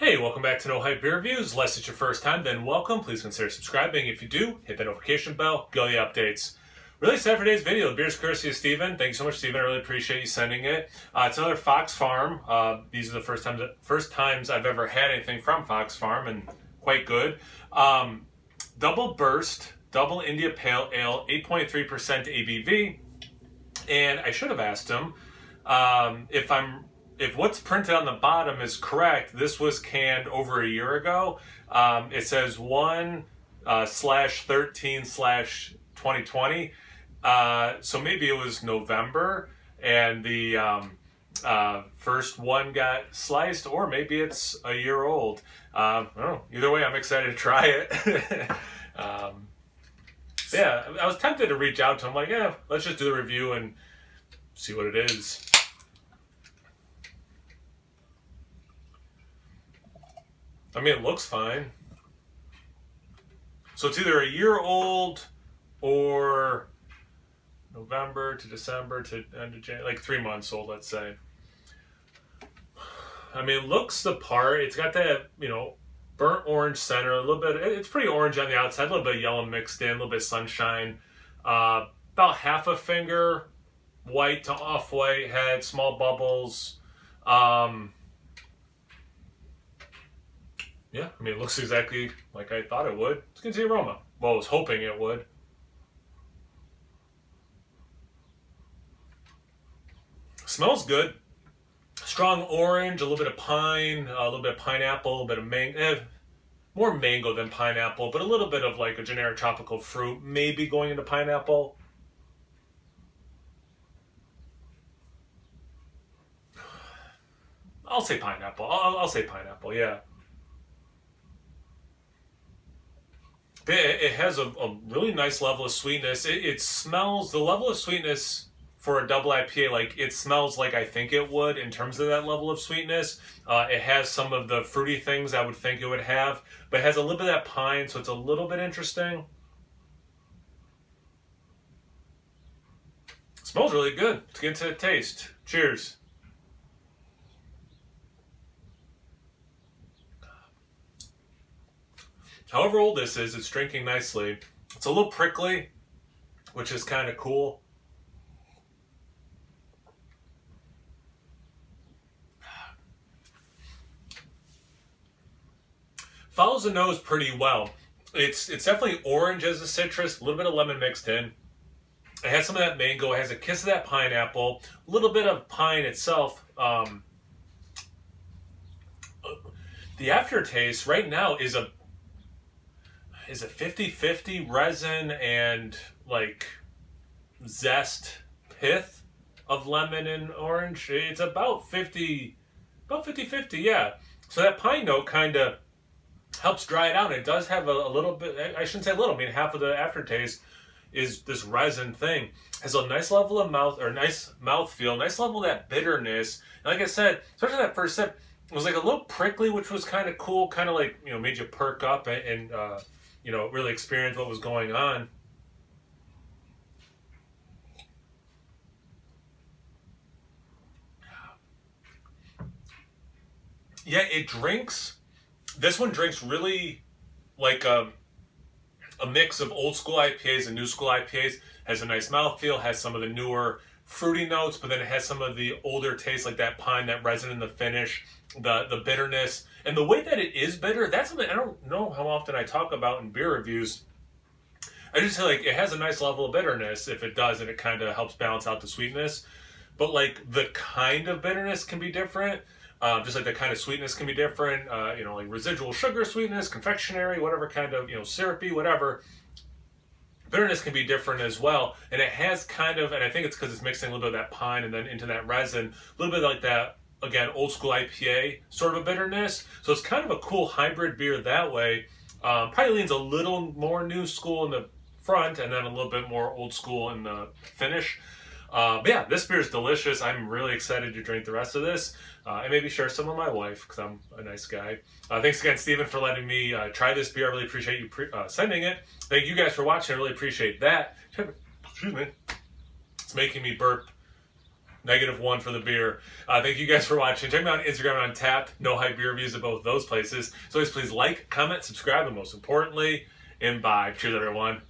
Hey, welcome back to No Hype Beer Reviews. Unless it's your first time, then welcome. Please consider subscribing. If you do, hit the notification bell, get all the updates. Really excited for today's video. The beer's courtesy of Steven. Thank you so much, Steven. I really appreciate you sending it. It's another Fox Farm. These are the first times I've ever had anything from Fox Farm, and quite good. Double Burst, Double India Pale Ale, 8.3% ABV. And I should have asked him if what's printed on the bottom is correct. This was canned over a year ago. It says 1/13/2020. So maybe it was November and the first one got sliced, or maybe it's a year old. I don't know. Either way, I'm excited to try it. Yeah, I was tempted to reach out to him, like, yeah, let's just do the review and see what it is. I mean, it looks fine. So it's either a year old or November to December to end of January, like 3 months old, let's say. I mean, it looks the part. It's got that, burnt orange center, a little bit. It's pretty orange on the outside, a little bit of yellow mixed in, a little bit of sunshine. About half a finger, white to off-white head, small bubbles. Yeah, I mean, it looks exactly like I thought it would. Let's get the aroma. Well, I was hoping it would. Smells good. Strong orange, a little bit of pine, a little bit of pineapple, a little bit of mango. More mango than pineapple, but a little bit of like a generic tropical fruit, maybe going into pineapple. I'll say pineapple. I'll say pineapple, yeah. It has a really nice level of sweetness. It smells, the level of sweetness for a double IPA, like it smells like I think it would in terms of that level of sweetness. It has some of the fruity things I would think it would have, but it has a little bit of that pine, so it's a little bit interesting. It smells really good. Let's get into the taste. Cheers. However old this is, it's drinking nicely. It's a little prickly, which is kind of cool. Follows the nose pretty well. It's definitely orange as a citrus, a little bit of lemon mixed in. It has some of that mango. It has a kiss of that pineapple, a little bit of pine itself. The aftertaste right now is a 50-50 resin and like zest pith of lemon and orange. It's about 50-50, yeah. So that pine note kind of helps dry it out. It does have a little bit, I shouldn't say a little, I mean half of the aftertaste is this resin thing. Has a nice level of nice mouthfeel, nice level of that bitterness. And like I said, especially that first sip, it was like a little prickly, which was kind of cool, kind of like, made you perk up and really experience what was going on. Yeah, this one drinks really like a mix of old school IPAs and new school IPAs. Has a nice mouthfeel, has some of the newer fruity notes, but then it has some of the older tastes like that pine, that resin in the finish, the bitterness. And the way that it is bitter, that's something I don't know how often I talk about in beer reviews. I just feel like it has a nice level of bitterness if it does, and it kind of helps balance out the sweetness. But like the kind of bitterness can be different. Just like the kind of sweetness can be different. Like residual sugar sweetness, confectionery, whatever kind of, syrupy, whatever. Bitterness can be different as well. And it has kind of, and I think it's because it's mixing a little bit of that pine and then into that resin, a little bit like that, again, old school IPA sort of a bitterness. So it's kind of a cool hybrid beer that way. Probably leans a little more new school in the front and then a little bit more old school in the finish. But yeah, this beer is delicious. I'm really excited to drink the rest of this and maybe share some with my wife because I'm a nice guy. Thanks again, Steven, for letting me try this beer. I really appreciate you sending it. Thank you guys for watching. I really appreciate that. Excuse me. It's making me burp -1 for the beer. Thank you guys for watching. Check me out on Instagram and on Tapped. No Hype beer reviews at both those places. So always please like, comment, subscribe, and most importantly, imbibe. Cheers, everyone.